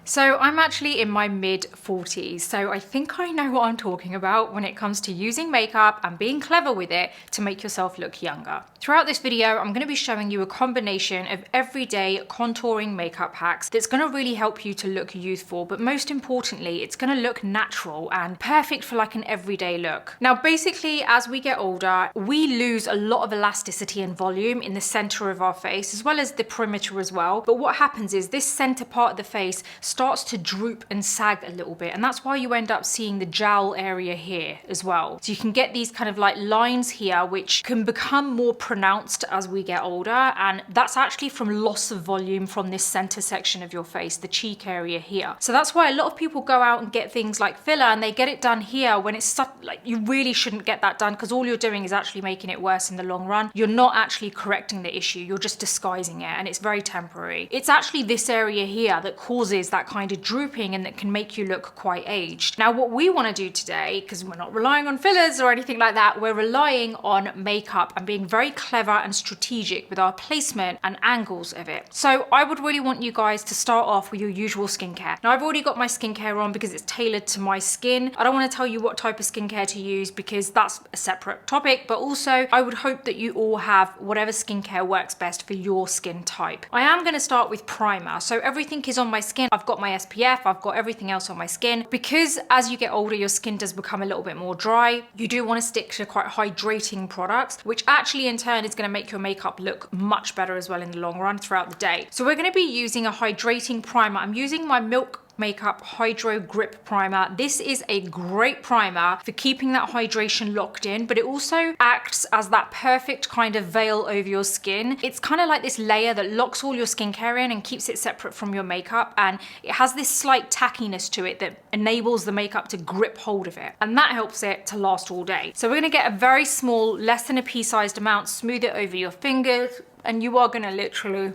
So I'm actually in my mid-40s, so I think I know what I'm talking about when it comes to using makeup and being clever with it to make yourself look younger. Throughout this video, I'm going to be showing you a combination of everyday contouring makeup hacks that's going to really help you to look youthful, but most importantly, it's going to look natural and perfect for like an everyday look. Now, basically, as we get older, we lose a lot of elasticity and volume in the center of our face, as well as the perimeter as well. But what happens is this center part of the face starts to droop and sag a little bit, and that's why you end up seeing the jowl area here as well. So you can get these kind of like lines here which can become more pronounced as we get older, and that's actually from loss of volume from this center section of your face, the cheek area here. So that's why a lot of people go out and get things like filler and they get it done here when it's like you really shouldn't get that done, because all you're doing is actually making it worse in the long run. You're not actually correcting the issue, you're just disguising it, and it's very temporary. It's actually this area here that causes that kind of drooping and that can make you look quite aged. Now, what we want to do today, because we're not relying on fillers or anything like that, we're relying on makeup and being very clever and strategic with our placement and angles of it. So I would really want you guys to start off with your usual skincare. Now, I've already got my skincare on because it's tailored to my skin. I don't want to tell you what type of skincare to use because that's a separate topic, but also I would hope that you all have whatever skincare works best for your skin type. I am going to start with primer. So everything is on my skin. I've got my SPF, I've got everything else on my skin. Because as you get older, your skin does become a little bit more dry. You do want to stick to quite hydrating products, which actually in turn is going to make your makeup look much better as well in the long run throughout the day. So we're going to be using a hydrating primer. I'm using my Milk Makeup Hydro Grip Primer. This is a great primer for keeping that hydration locked in, but it also acts as that perfect kind of veil over your skin. It's kind of like this layer that locks all your skincare in and keeps it separate from your makeup, and it has this slight tackiness to it that enables the makeup to grip hold of it, and that helps it to last all day. So we're going to get a very small, less than a pea-sized amount, smooth it over your fingers, and you are going to literally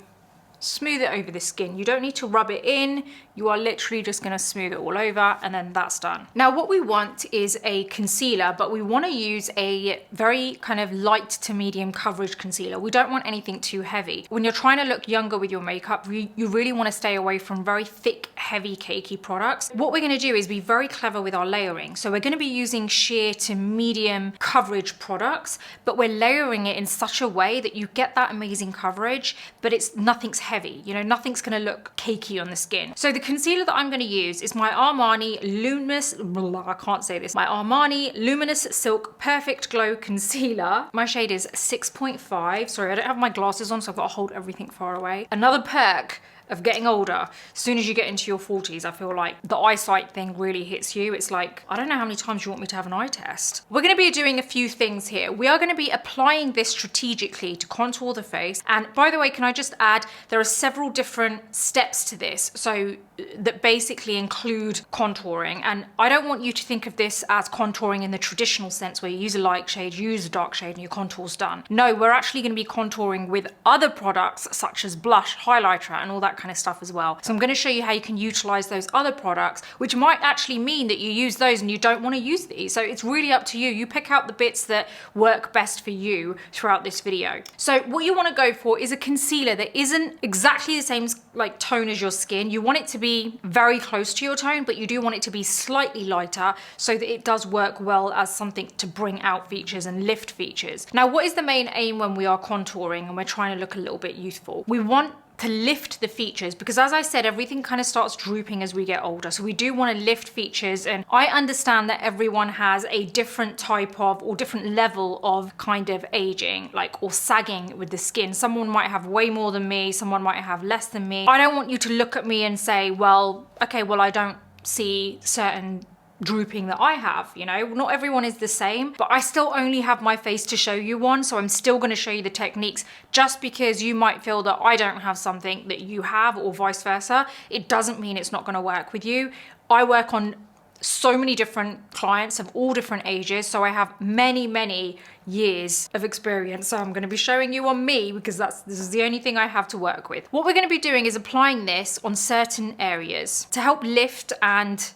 smooth it over the skin. You don't need to rub it in. You are literally just going to smooth it all over, and then that's done. Now, what we want is a concealer, but we want to use a very kind of light to medium coverage concealer. We don't want anything too heavy. When you're trying to look younger with your makeup, you really want to stay away from very thick, heavy, cakey products. What we're going to do is be very clever with our layering. So we're going to be using sheer to medium coverage products, but we're layering it in such a way that you get that amazing coverage, but nothing's heavy. You know, nothing's going to look cakey on the skin. So the concealer that I'm going to use is my Armani Luminous, I can't say this, my Armani Luminous Silk Perfect Glow Concealer. My shade is 6.5. Sorry, I don't have my glasses on, so I've got to hold everything far away. Another perk of getting older, as soon as you get into your 40s, I feel like the eyesight thing really hits you. It's like, I don't know how many times you want me to have an eye test. We're going to be doing a few things here. We are going to be applying this strategically to contour the face. And by the way, can I just add, there are several different steps to this, so that basically include contouring. And I don't want you to think of this as contouring in the traditional sense where you use a light shade, you use a dark shade, and your contour's done. No, we're actually going to be contouring with other products such as blush, highlighter, and all that kind of stuff as well. So I'm going to show you how you can utilize those other products, which might actually mean that you use those and you don't want to use these. So it's really up to you. You pick out the bits that work best for you throughout this video. So what you want to go for is a concealer that isn't exactly the same like tone as your skin. You want it to be very close to your tone, but you do want it to be slightly lighter so that it does work well as something to bring out features and lift features. Now, what is the main aim when we are contouring and we're trying to look a little bit youthful? We want to lift the features, because as I said, everything kind of starts drooping as we get older. So we do want to lift features, and I understand that everyone has a different type of or different level of kind of aging, like, or sagging with the skin. Someone might have way more than me, someone might have less than me. I don't want you to look at me and say, well, okay, well, I don't see certain drooping that I have, you know. Not everyone is the same, but I still only have my face to show you one, so I'm still going to show you the techniques. Just because you might feel that I don't have something that you have, or vice versa, it doesn't mean it's not going to work with you. I work on so many different clients of all different ages, so I have many years of experience. So I'm going to be showing you on me because this is the only thing I have to work with. What we're going to be doing is applying this on certain areas to help lift and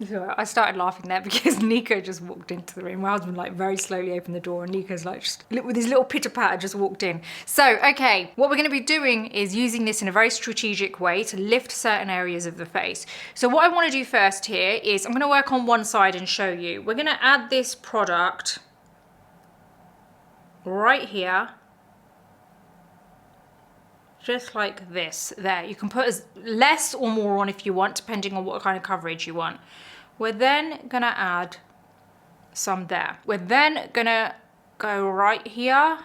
So I started laughing there because Nico just walked into the room. My husband like very slowly opened the door and Nico's like just with his little pitter patter just walked in. So, okay, what we're gonna be doing is using this in a very strategic way to lift certain areas of the face. So what I wanna do first here is I'm gonna work on one side and show you. We're gonna add this product right here. Just like this, there. You can put as less or more on if you want, depending on what kind of coverage you want. We're then gonna add some there. We're then gonna go right here,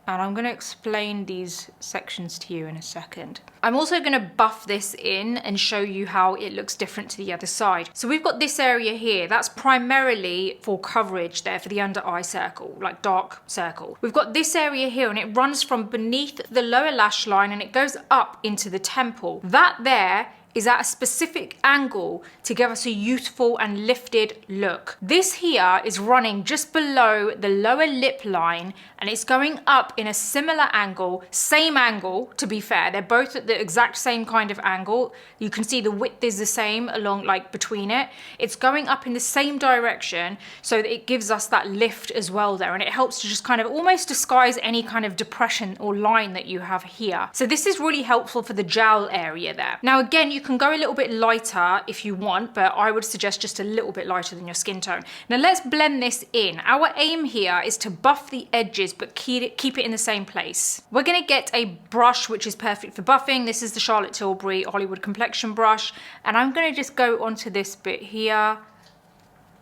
and I'm gonna explain these sections to you in a second. I'm also gonna buff this in and show you how it looks different to the other side. So we've got this area here, that's primarily for coverage there for the under eye circle, like dark circle. We've got this area here and it runs from beneath the lower lash line and it goes up into the temple. That there is at a specific angle to give us a youthful and lifted look. This here is running just below the lower lip line and it's going up in a similar angle, same angle to be fair, they're both at the exact same kind of angle. You can see the width is the same along like between it. It's going up in the same direction so that it gives us that lift as well there, and it helps to just kind of almost disguise any kind of depression or line that you have here. So this is really helpful for the jowl area there. Now again, you can go a little bit lighter if you want, but I would suggest just a little bit lighter than your skin tone. Now let's blend this in. Our aim here is to buff the edges but keep it in the same place. We're gonna get a brush which is perfect for buffing. This is the Charlotte Tilbury Hollywood Complexion brush, and I'm gonna just go onto this bit here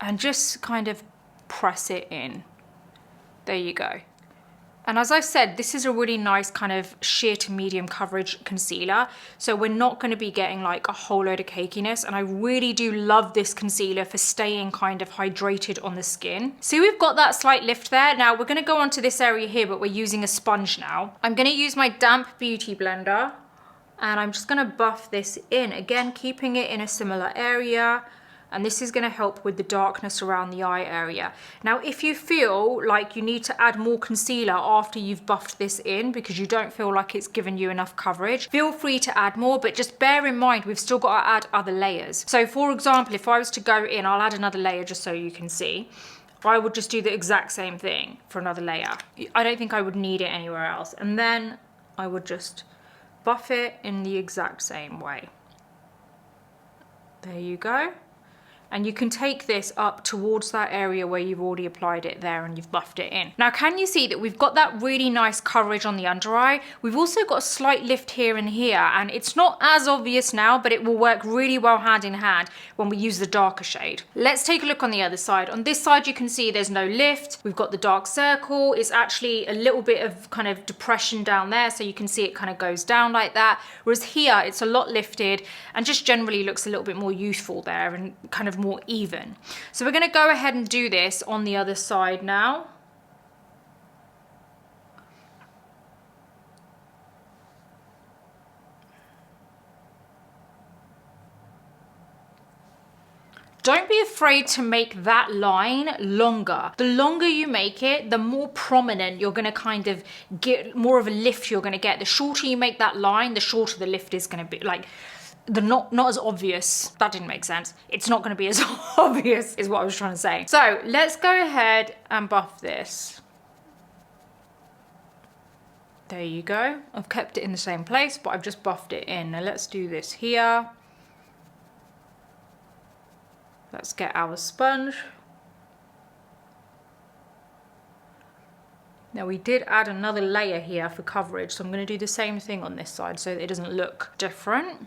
and just kind of press it in. There you go. And as I've said, this is a really nice kind of sheer to medium coverage concealer. So we're not going to be getting like a whole load of cakiness. And I really do love this concealer for staying kind of hydrated on the skin. See, we've got that slight lift there. Now we're going to go onto this area here, but we're using a sponge now. I'm going to use my damp beauty blender and I'm just going to buff this in. Again, keeping it in a similar area. And this is going to help with the darkness around the eye area. Now, if you feel like you need to add more concealer after you've buffed this in because you don't feel like it's given you enough coverage, feel free to add more, but just bear in mind, we've still got to add other layers. So for example, if I was to go in, I'll add another layer just so you can see. I would just do the exact same thing for another layer. I don't think I would need it anywhere else. And then I would just buff it in the exact same way. There you go. And you can take this up towards that area where you've already applied it there and you've buffed it in. Now, can you see that we've got that really nice coverage on the under eye? We've also got a slight lift here and here, and it's not as obvious now, but it will work really well hand in hand when we use the darker shade. Let's take a look on the other side. On this side, you can see there's no lift. We've got the dark circle. It's actually a little bit of kind of depression down there, so you can see it kind of goes down like that. Whereas here, it's a lot lifted and just generally looks a little bit more youthful there and kind of more even. So we're going to go ahead and do this on the other side now. Don't be afraid to make that line longer. The longer you make it, the more prominent you're going to kind of get, more of a lift you're going to get. The shorter you make that line, the shorter the lift is going to be. Like, the not as obvious, that didn't make sense. It's not going to be as obvious is what I was trying to say. So let's go ahead and buff this. There you go. I've kept it in the same place, but I've just buffed it in. Now let's do this here. Let's get our sponge. Now we did add another layer here for coverage, so I'm going to do the same thing on this side so that it doesn't look different.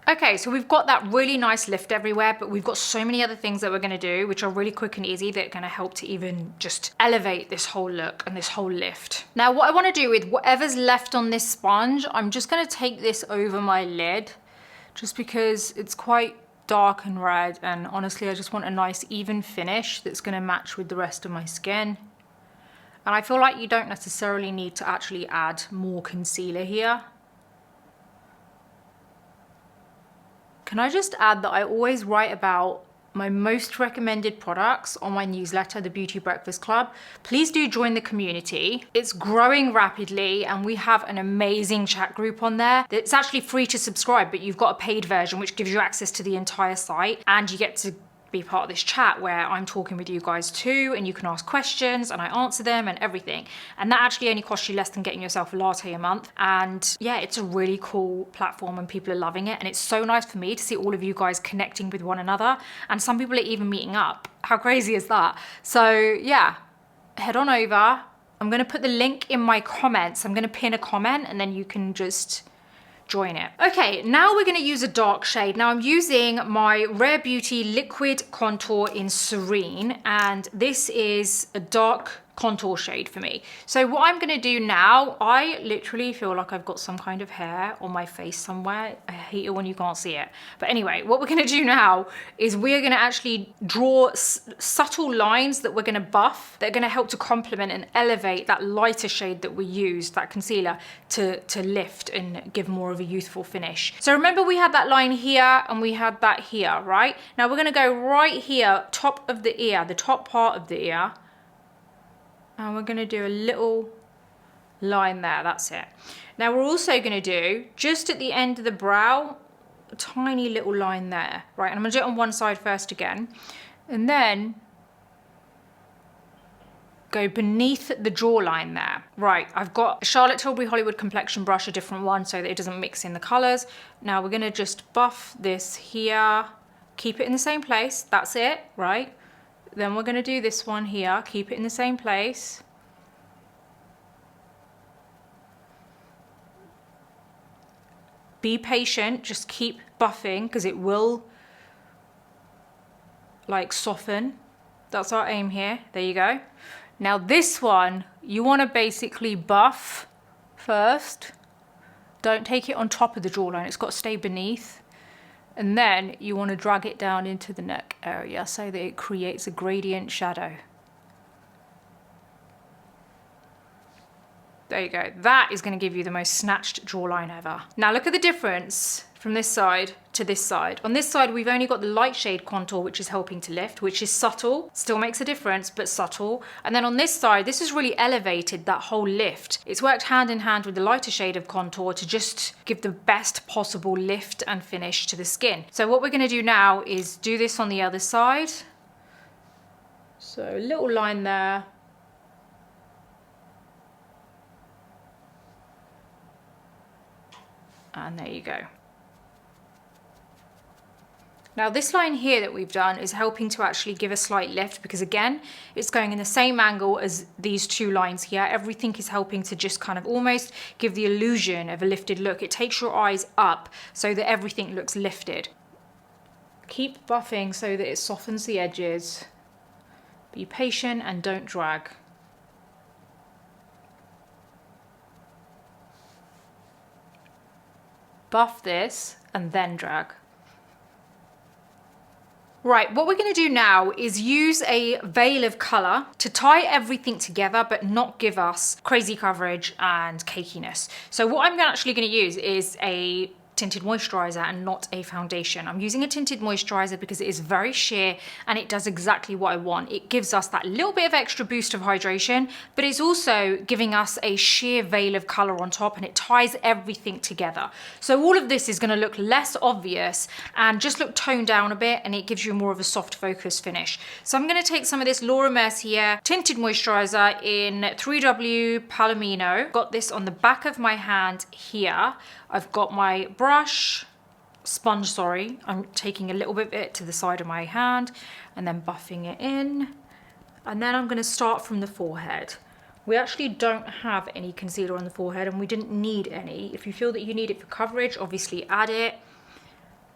Okay, so we've got that really nice lift everywhere, but we've got so many other things that we're gonna do, which are really quick and easy, that are gonna help to even just elevate this whole look and this whole lift. Now, what I wanna do with whatever's left on this sponge, I'm just gonna take this over my lid, just because it's quite dark and red, and honestly, I just want a nice even finish that's gonna match with the rest of my skin. And I feel like you don't necessarily need to actually add more concealer here. Can I just add that I always write about my most recommended products on my newsletter, the Beauty Breakfast Club. Please do join the community. It's growing rapidly and we have an amazing chat group on there. It's actually free to subscribe, but you've got a paid version which gives you access to the entire site, and you get to be part of this chat where I'm talking with you guys too, and you can ask questions and I answer them and everything. And that actually only costs you less than getting yourself a latte a month. And yeah, it's a really cool platform and people are loving it. And it's so nice for me to see all of you guys connecting with one another. And some people are even meeting up. How crazy is that? So yeah, head on over. I'm going to put the link in my comments. I'm going to pin a comment and then you can just join it. Okay, now we're going to use a dark shade. Now I'm using my Rare Beauty Liquid Contour in Serene, and this is a dark contour shade for me. So what I'm going to do now, I literally feel like I've got some kind of hair on my face somewhere. I hate it when you can't see it. But anyway, what we're going to do now is we're going to actually draw subtle lines that we're going to buff, that are going to help to complement and elevate that lighter shade that we used, that concealer, to lift and give more of a youthful finish. So remember we had that line here and we had that here, right? Now we're going to go right here, top of the ear, the top part of the ear. And we're going to do a little line there, that's it. Now we're also going to do, just at the end of the brow, a tiny little line there, right? And I'm going to do it on one side first again. And then go beneath the jawline there. Right, I've got a Charlotte Tilbury Hollywood complexion brush, a different one, so that it doesn't mix in the colours. Now we're going to just buff this here, keep it in the same place, that's it, right? Then we're going to do this one here, keep it in the same place. Be patient, just keep buffing because it will like soften. That's our aim here, there you go. Now this one, you want to basically buff first. Don't take it on top of the jawline, it's got to stay beneath. And then you want to drag it down into the neck area so that it creates a gradient shadow. There you go. That is going to give you the most snatched jawline ever. Now look at the difference from this side to this side. On this side, we've only got the light shade contour, which is helping to lift, which is subtle, still makes a difference, but subtle. And then on this side, this has really elevated that whole lift. It's worked hand in hand with the lighter shade of contour to just give the best possible lift and finish to the skin. So what we're going to do now is do this on the other side. So a little line there. And there you go. Now this line here that we've done is helping to actually give a slight lift because again, it's going in the same angle as these two lines here. Everything is helping to just kind of almost give the illusion of a lifted look. It takes your eyes up so that everything looks lifted. Keep buffing so that it softens the edges. Be patient and don't drag. Buff this and then drag. Right, what we're going to do now is use a veil of colour to tie everything together but not give us crazy coverage and cakiness. So what I'm actually going to use is a tinted moisturizer and not a foundation. I'm using a tinted moisturizer because it is very sheer and it does exactly what I want. It gives us that little bit of extra boost of hydration, but it's also giving us a sheer veil of color on top and it ties everything together. So all of this is going to look less obvious and just look toned down a bit, and it gives you more of a soft focus finish. So I'm going to take some of this Laura Mercier tinted moisturizer in 3W Palomino. Got this on the back of my hand here. I've got my sponge, sorry. I'm taking a little bit of it to the side of my hand and then buffing it in. And then I'm going to start from the forehead. We actually don't have any concealer on the forehead and we didn't need any. If you feel that you need it for coverage, obviously add it.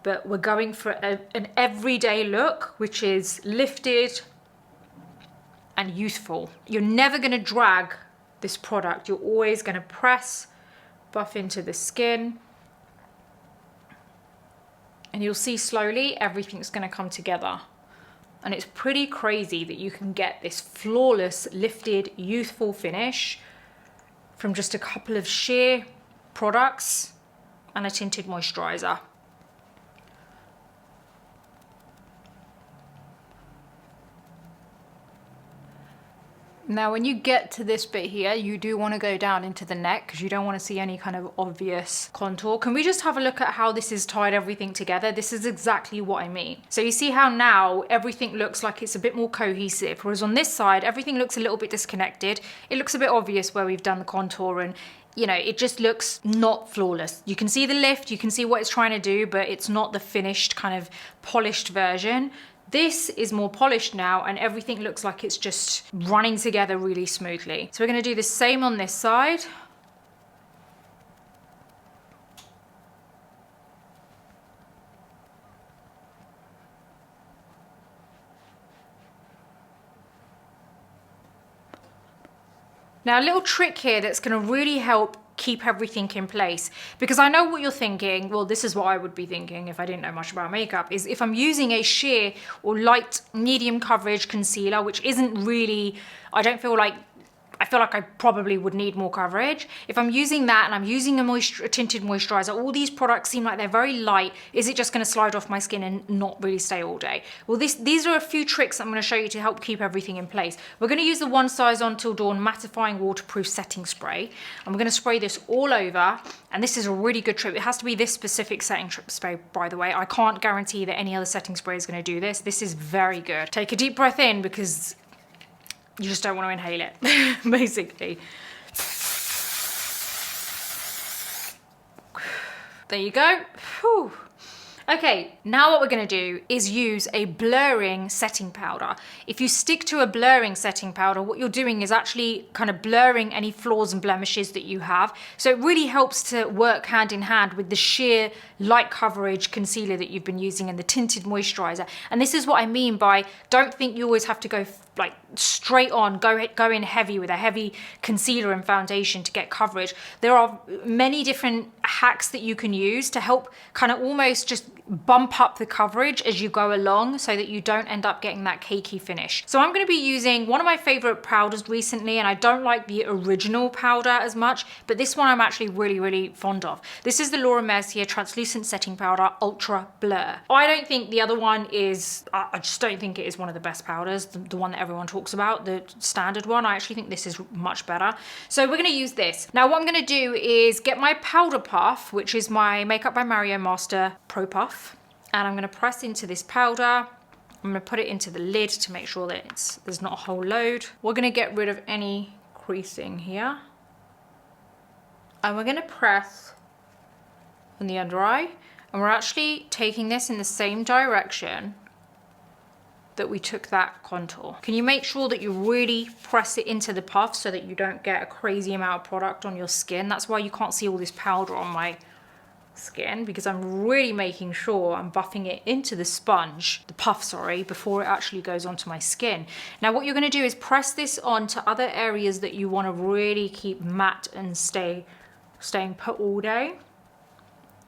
But we're going for an everyday look, which is lifted and youthful. You're never going to drag this product. You're always going to press, buff into the skin, and you'll see slowly everything's going to come together. And it's pretty crazy that you can get this flawless, lifted, youthful finish from just a couple of sheer products and a tinted moisturizer. Now when you get to this bit here, you do want to go down into the neck because you don't want to see any kind of obvious contour. Can we just have a look at how this has tied everything together? This is exactly what I mean. So you see how now everything looks like it's a bit more cohesive, whereas on this side, everything looks a little bit disconnected. It looks a bit obvious where we've done the contour, and you know, it just looks not flawless. You can see the lift, you can see what it's trying to do, but it's not the finished kind of polished version. This is more polished now and everything looks like it's just running together really smoothly. So we're going to do the same on this side. Now a little trick here that's going to really help keep everything in place, because I know what you're thinking. Well, this is what I would be thinking if I didn't know much about makeup, is if I'm using a sheer or light medium coverage concealer, which isn't really, I feel like I probably would need more coverage. If I'm using that and I'm using a tinted moisturizer, all these products seem like they're very light. Is it just going to slide off my skin and not really stay all day? Well, these are a few tricks I'm going to show you to help keep everything in place. We're going to use the One Size On Till Dawn mattifying waterproof setting spray. And we're going to spray this all over. And this is a really good trick. It has to be this specific setting spray, by the way. I can't guarantee that any other setting spray is going to do this. This is very good. Take a deep breath in because you just don't want to inhale it, basically. There you go. Whew. Okay, now what we're going to do is use a blurring setting powder. If you stick to a blurring setting powder, what you're doing is actually kind of blurring any flaws and blemishes that you have. So it really helps to work hand in hand with the sheer light coverage concealer that you've been using and the tinted moisturizer. And this is what I mean by, don't think you always have to go like straight on, go in heavy with a heavy concealer and foundation to get coverage. There are many different hacks that you can use to help kind of almost just bump up the coverage as you go along so that you don't end up getting that cakey finish. So I'm going to be using one of my favorite powders recently, and I don't like the original powder as much, but this one I'm actually really fond of. This is the Laura Mercier Translucent Setting Powder Ultra Blur. I don't think the other one is, I just don't think it is one of the best powders, the one that everyone talks about, the standard one. I actually think this is much better. So we're going to use this. Now what I'm going to do is get my powder puff, which is my Makeup by Mario Master Pro Puff, and I'm going to press into this powder. I'm going to put it into the lid to make sure that there's not a whole load. We're going to get rid of any creasing here, and we're going to press on the under eye, and we're actually taking this in the same direction that we took that contour. Can you make sure that you really press it into the puff so that you don't get a crazy amount of product on your skin? That's why you can't see all this powder on my skin, because I'm really making sure I'm buffing it into the sponge, the puff, sorry, before it actually goes onto my skin. Now what you're going to do is press this on to other areas that you want to really keep matte and staying put all day.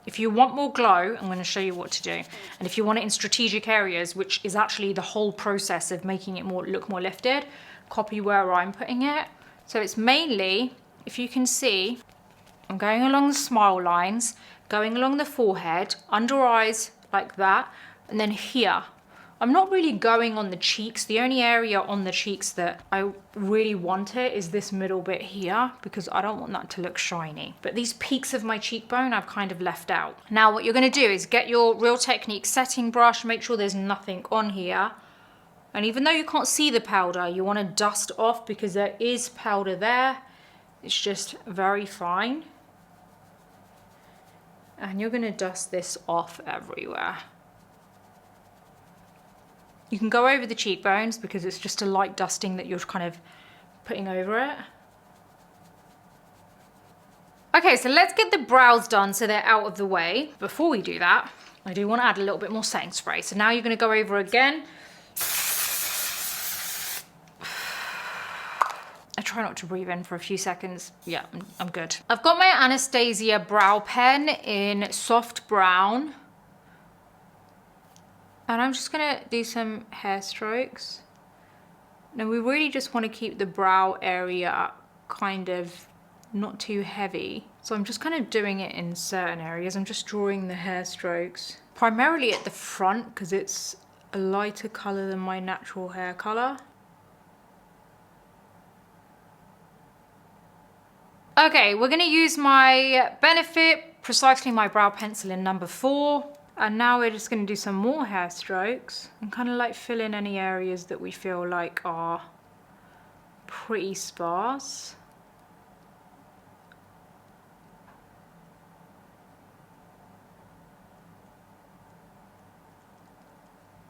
If you want more glow, I'm going to show you what to do. And if you want it in strategic areas, which is actually the whole process of making it look more lifted, copy where I'm putting it. So it's mainly, if you can see, I'm going along the smile lines, going along the forehead, under eyes like that, and then here. I'm not really going on the cheeks. The only area on the cheeks that I really want it is this middle bit here, because I don't want that to look shiny. But these peaks of my cheekbone I've kind of left out. Now what you're going to do is get your Real Technique setting brush, make sure there's nothing on here. And even though you can't see the powder, you want to dust off because there is powder there. It's just very fine. And you're going to dust this off everywhere. You can go over the cheekbones because it's just a light dusting that you're kind of putting over it. Okay, so let's get the brows done so they're out of the way. Before we do that, I do want to add a little bit more setting spray. So now you're going to go over again. I try not to breathe in for a few seconds. Yeah, I'm good. I've got my Anastasia brow pen in soft brown. And I'm just gonna do some hair strokes. Now we really just want to keep the brow area kind of not too heavy. So I'm just kind of doing it in certain areas. I'm just drawing the hair strokes. Primarily at the front because it's a lighter color than my natural hair color. Okay, we're gonna use my Benefit Precisely My Brow Pencil in number 4. And now we're just gonna do some more hair strokes and kind of like fill in any areas that we feel like are pretty sparse.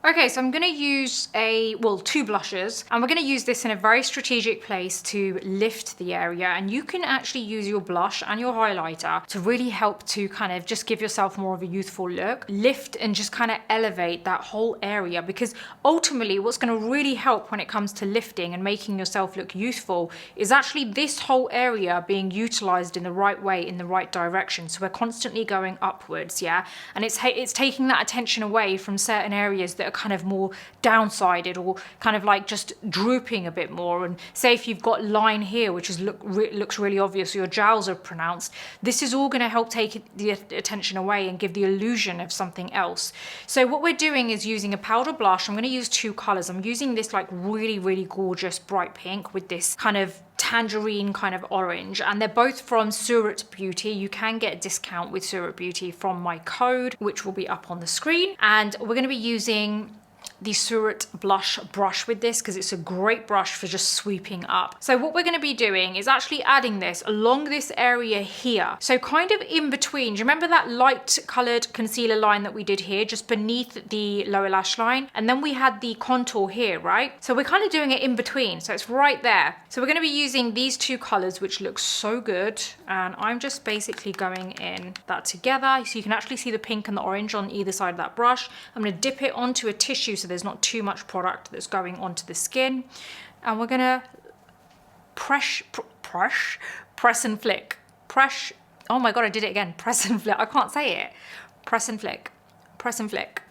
Okay, so I'm gonna use two blushes, and we're gonna use this in a very strategic place to lift the area. And you can actually use your blush and your highlighter to really help to kind of just give yourself more of a youthful look, lift and just kind of elevate that whole area, because ultimately what's gonna really help when it comes to lifting and making yourself look youthful is actually this whole area being utilized in the right way, in the right direction. So we're constantly going upwards, yeah? And it's taking that attention away from certain areas that are kind of more downsided or kind of like just drooping a bit more. And say if you've got line here which is looks really obvious, or your jowls are pronounced, this is all going to help take the attention away and give the illusion of something else. So what we're doing is using a powder blush. I'm going to use 2 colors. I'm using this like really gorgeous bright pink with this kind of tangerine kind of orange, and they're both from SURRATT Beauty. You can get a discount with SURRATT Beauty from my code, which will be up on the screen. And we're going to be using the SURRATT blush brush with this because it's a great brush for just sweeping up. So what we're going to be doing is actually adding this along this area here. So kind of in between. Do you remember that light colored concealer line that we did here just beneath the lower lash line? And then we had the contour here, right? So we're kind of doing it in between. So it's right there. So we're going to be using these 2 colors, which look so good. And I'm just basically going in that together. So you can actually see the pink and the orange on either side of that brush. I'm going to dip it onto a tissue so there's not too much product that's going onto the skin. And we're gonna press and flick. Oh my God, I did it again. Press and flick. I can't say it. Press and flick. Press and flick.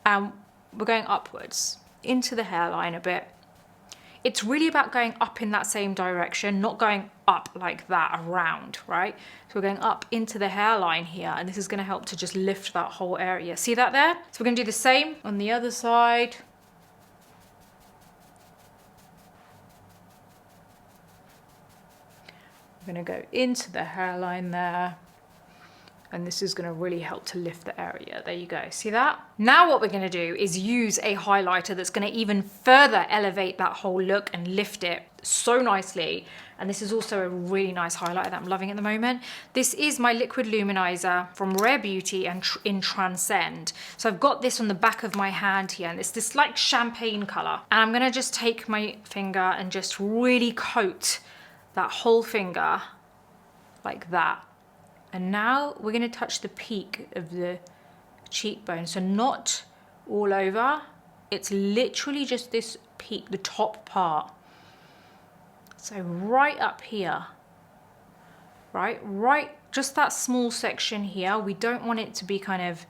And we're going upwards into the hairline a bit. It's really about going up in that same direction, not going up like that around, right? So we're going up into the hairline here, and this is going to help to just lift that whole area. See that there? So we're going to do the same on the other side. We're going to go into the hairline there. And this is going to really help to lift the area. There you go. See that? Now what we're going to do is use a highlighter that's going to even further elevate that whole look and lift it so nicely. And this is also a really nice highlighter that I'm loving at the moment. This is my liquid luminizer from Rare Beauty and in Transcend. So I've got this on the back of my hand here, and it's this like champagne color. And I'm going to just take my finger and just really coat that whole finger like that. And now we're going to touch the peak of the cheekbone. So not all over. It's literally just this peak, the top part. So right up here. Right, just that small section here. We don't want it to be kind of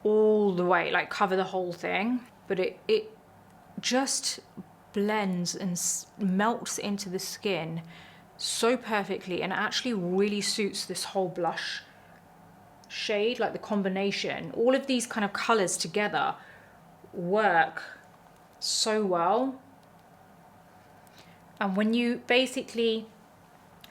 all the way, like cover the whole thing. But it just blends and melts into the skin so perfectly, and actually really suits this whole blush shade, like the combination. All of these kind of colors together work so well. And when you basically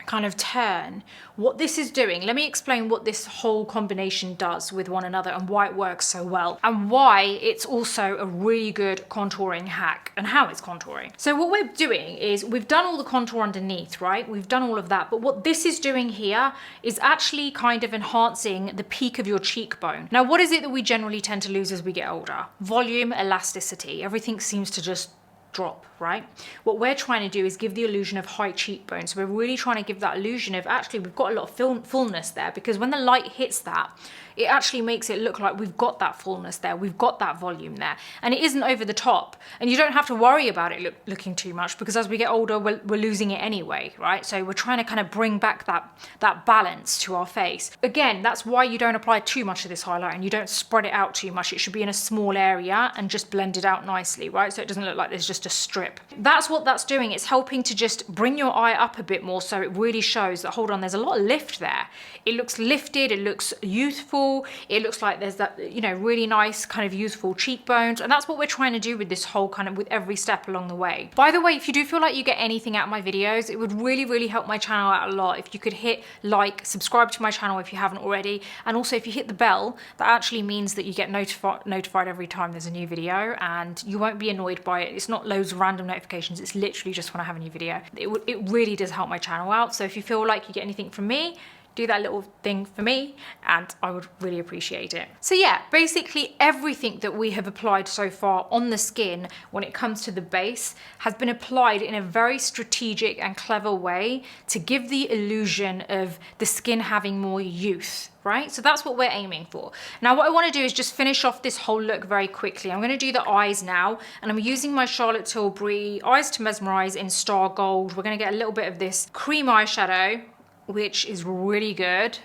kind of turn, what this is doing, let me explain what this whole combination does with one another and why it works so well, and why it's also a really good contouring hack and how it's contouring. So what we're doing is we've done all the contour underneath, right? We've done all of that, but what this is doing here is actually kind of enhancing the peak of your cheekbone. Now, what is it that we generally tend to lose as we get older? Volume, elasticity. Everything seems to just drop, right? What we're trying to do is give the illusion of high cheekbones. So we're really trying to give that illusion of actually we've got a lot of fullness there, because when the light hits that, it actually makes it look like we've got that fullness there, we've got that volume there, and it isn't over the top. And you don't have to worry about it looking too much, because as we get older, we're losing it anyway, right? So we're trying to kind of bring back that balance to our face. Again, that's why you don't apply too much of this highlight and you don't spread it out too much. It should be in a small area and just blend it out nicely, right? So it doesn't look like there's just a strip trip. That's what that's doing. It's helping to just bring your eye up a bit more, so it really shows that, hold on, there's a lot of lift there. It looks lifted, it looks youthful, it looks like there's that, you know, really nice kind of youthful cheekbones, and that's what we're trying to do with this whole kind of, with every step along the way. By the way, if you do feel like you get anything out of my videos, it would really help my channel out a lot if you could hit like, subscribe to my channel if you haven't already, and also if you hit the bell, that actually means that you get notified every time there's a new video, and you won't be annoyed by it. It's not loads of random notifications, it's literally just when I have a new video. It really does help my channel out, so if you feel like you get anything from me, do that little thing for me and I would really appreciate it. So yeah, basically everything that we have applied so far on the skin when it comes to the base has been applied in a very strategic and clever way to give the illusion of the skin having more youth, right? So that's what we're aiming for. Now what I want to do is just finish off this whole look very quickly. I'm going to do the eyes now, and I'm using my Charlotte Tilbury Eyes to Mesmerize in Star Gold. We're going to get a little bit of this cream eyeshadow, which is really good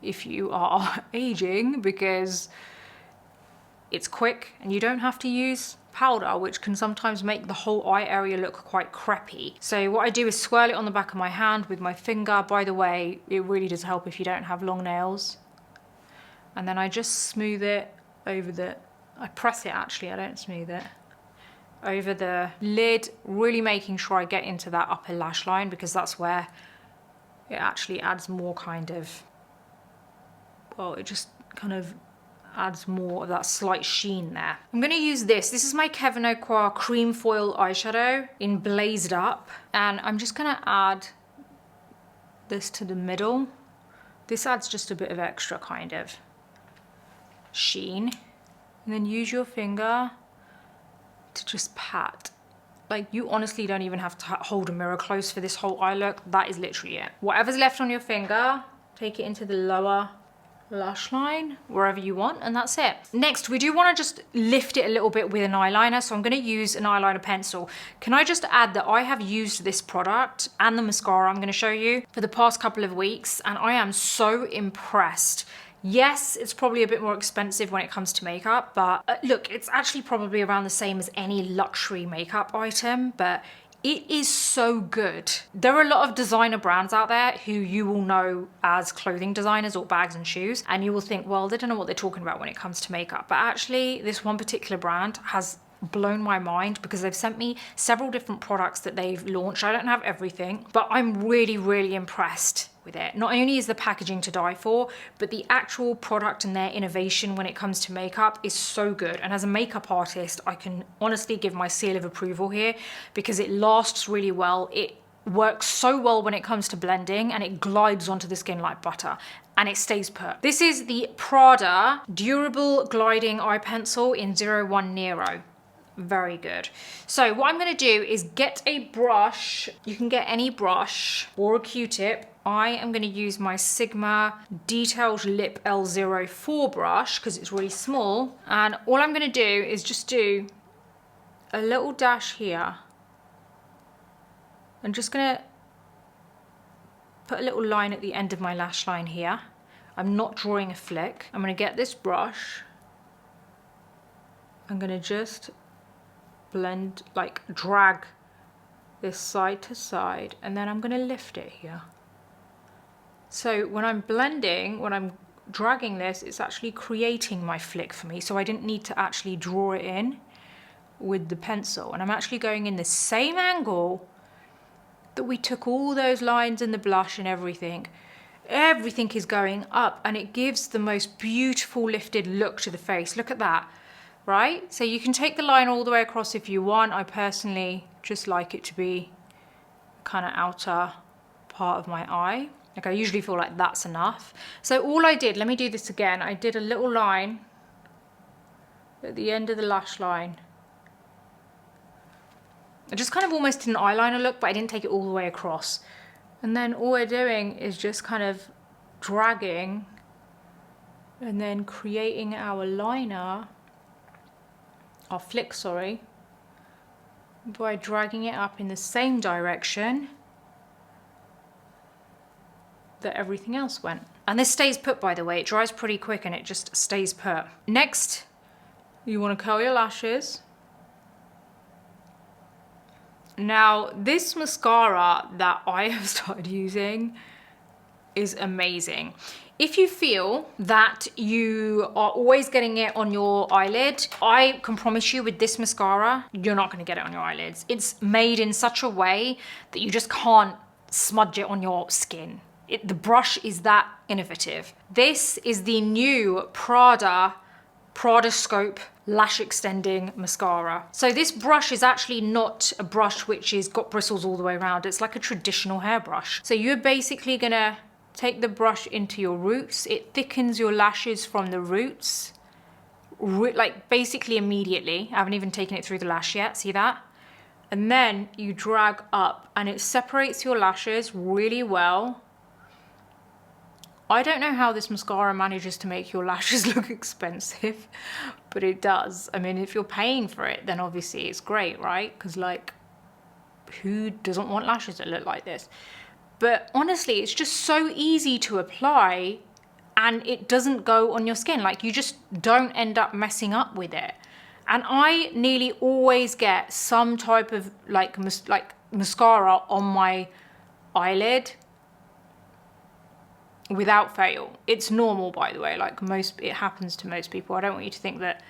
if you are aging, because it's quick and you don't have to use powder, which can sometimes make the whole eye area look quite crepey. So what I do is swirl it on the back of my hand with my finger. By the way, it really does help if you don't have long nails. And then I just smooth it over the, I press it actually, I don't smooth it, over the lid, really making sure I get into that upper lash line, because that's where it actually adds more kind of, well, it just kind of adds more of that slight sheen there. I'm going to use this. This is my Kevyn Aucoin Cream Foil eyeshadow in Blazed Up. And I'm just going to add this to the middle. This adds just a bit of extra kind of sheen. And then use your finger to just pat. Like, you honestly don't even have to hold a mirror close for this whole eye look. That is literally it. Whatever's left on your finger, take it into the lower lash line, wherever you want, and that's it. Next, we do want to just lift it a little bit with an eyeliner, so I'm going to use an eyeliner pencil. Can I just add that I have used this product and the mascara I'm going to show you for the past couple of weeks, and I am so impressed. Yes, it's probably a bit more expensive when it comes to makeup, but look, it's actually probably around the same as any luxury makeup item, but it is so good. There are a lot of designer brands out there who you will know as clothing designers or bags and shoes, and you will think, well, they don't know what they're talking about when it comes to makeup. But actually, this one particular brand has blown my mind, because they've sent me several different products that they've launched. I don't have everything, but I'm really impressed with it. Not only is the packaging to die for, but the actual product and their innovation when it comes to makeup is so good. And as a makeup artist, I can honestly give my seal of approval here, because it lasts really well. It works so well when it comes to blending, and it glides onto the skin like butter, and it stays put. This is the Prada Durable Gliding Eye Pencil in 01 Nero. Very good. So what I'm going to do is get a brush. You can get any brush or a Q-tip. I am going to use my Sigma Detailed Lip L04 brush because it's really small. And all I'm going to do is just do a little dash here. I'm just going to put a little line at the end of my lash line here. I'm not drawing a flick. I'm going to get this brush. I'm going to just blend, like drag this side to side, and then I'm going to lift it here. So when I'm blending, when I'm dragging this, it's actually creating my flick for me, so I didn't need to actually draw it in with the pencil. And I'm actually going in the same angle that we took all those lines in the blush and everything. Everything is going up, and it gives the most beautiful lifted look to the face. Look at that. Right? So you can take the line all the way across if you want. I personally just like it to be kind of outer part of my eye. Like, I usually feel like that's enough. So all I did, let me do this again. I did a little line at the end of the lash line. I just kind of almost did an eyeliner look, but I didn't take it all the way across. And then all we're doing is just kind of dragging and then creating our liner, our flick, sorry, by dragging it up in the same direction that everything else went. And this stays put, by the way. It dries pretty quick and it just stays put. Next, you want to curl your lashes. Now, this mascara that I have started using is amazing. If you feel that you are always getting it on your eyelid, I can promise you with this mascara, you're not gonna get it on your eyelids. It's made in such a way that you just can't smudge it on your skin. The brush is that innovative. This is the new Prada Scope Lash Extending Mascara. So this brush is actually not a brush which has got bristles all the way around. It's like a traditional hairbrush. So you're basically gonna take the brush into your roots. It thickens your lashes from the roots, like basically immediately. I haven't even taken it through the lash yet, see that? And then you drag up and it separates your lashes really well. I don't know how this mascara manages to make your lashes look expensive, but it does. I mean, if you're paying for it, then obviously it's great, right? Because like, who doesn't want lashes that look like this? But honestly, it's just so easy to apply and it doesn't go on your skin. Like, you just don't end up messing up with it. And I nearly always get some type of like mascara on my eyelid without fail. It's normal, by the way, like it happens to most people. I don't want you to think that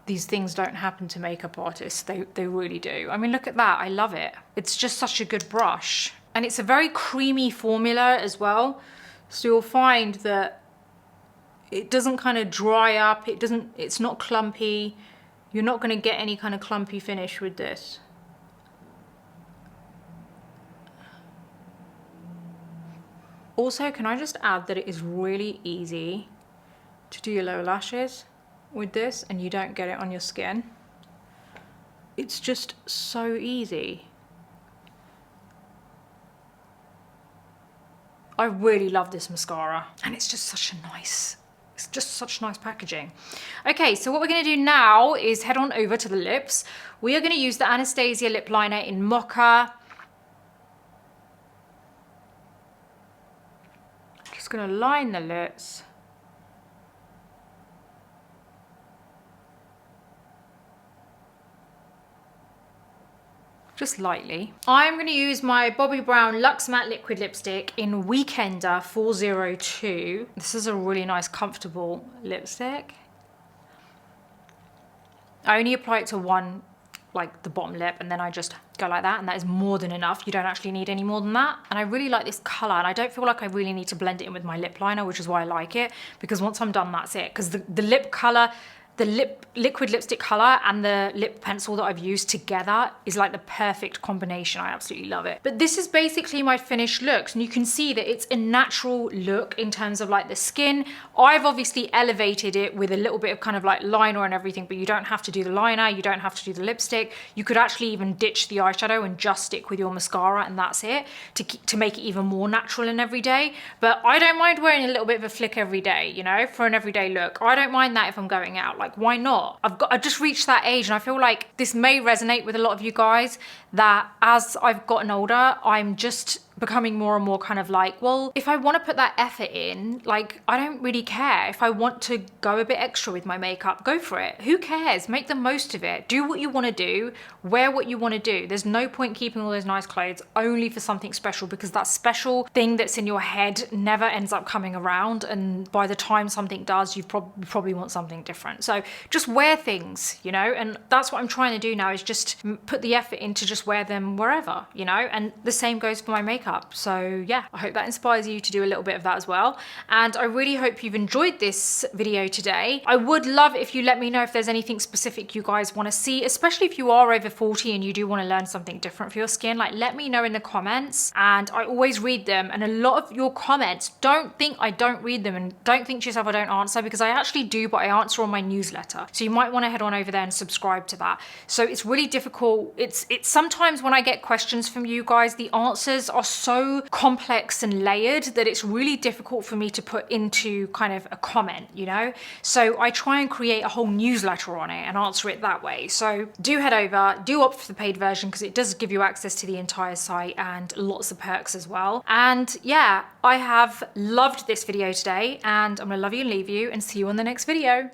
these things don't happen to makeup artists. They really do. I mean, look at that, I love it. It's just such a good brush. And it's a very creamy formula as well. So you'll find that it doesn't kind of dry up, it's not clumpy. You're not gonna get any kind of clumpy finish with this. Also, can I just add that it is really easy to do your lower lashes with this and you don't get it on your skin. It's just so easy. I really love this mascara and it's just such such nice packaging. Okay, so what we're gonna do now is head on over to the lips. We are gonna use the Anastasia lip liner in Mocha. Just gonna line the lips. Just lightly. I'm gonna use my Bobbi Brown Luxe Matte Liquid Lipstick in Weekender 402. This is a really nice, comfortable lipstick. I only apply it to one, like the bottom lip, and then I just go like that, and that is more than enough. You don't actually need any more than that. And I really like this color, and I don't feel like I really need to blend it in with my lip liner, which is why I like it, because once I'm done, that's it. Because the lip color, the liquid lipstick color and the lip pencil that I've used together is like the perfect combination. I absolutely love it. But this is basically my finished looks, and you can see that it's a natural look in terms of like the skin. I've obviously elevated it with a little bit of kind of like liner and everything, but you don't have to do the liner, you don't have to do the lipstick. You could actually even ditch the eyeshadow and just stick with your mascara, and that's it, to make it even more natural and everyday. But I don't mind wearing a little bit of a flick every day, you know, for an everyday look. I don't mind that if I'm going out. Like, why not? I've just reached that age, and I feel like this may resonate with a lot of you guys, that as I've gotten older, I'm just becoming more and more kind of like, well, if I want to put that effort in, like, I don't really care. If I want to go a bit extra with my makeup, go for it. Who cares? Make the most of it. Do what you want to do. Wear what you want to do. There's no point keeping all those nice clothes only for something special, because that special thing that's in your head never ends up coming around, and by the time something does, you probably want something different. So just wear things, you know, and that's what I'm trying to do now, is just put the effort in to just wear them wherever, you know, and the same goes for my makeup. So yeah, I hope that inspires you to do a little bit of that as well. And I really hope you've enjoyed this video today. I would love if you let me know if there's anything specific you guys want to see, especially if you are over 40 and you do want to learn something different for your skin. Like, let me know in the comments, and I always read them. And a lot of your comments, don't think I don't read them, and don't think to yourself I don't answer, because I actually do, but I answer on my newsletter. So you might want to head on over there and subscribe to that. So it's really difficult. It's sometimes when I get questions from you guys, the answers are so complex and layered that it's really difficult for me to put into kind of a comment, you know? So I try and create a whole newsletter on it and answer it that way. So do head over, do opt for the paid version, because it does give you access to the entire site and lots of perks as well. And yeah, I have loved this video today, and I'm gonna love you and leave you and see you on the next video.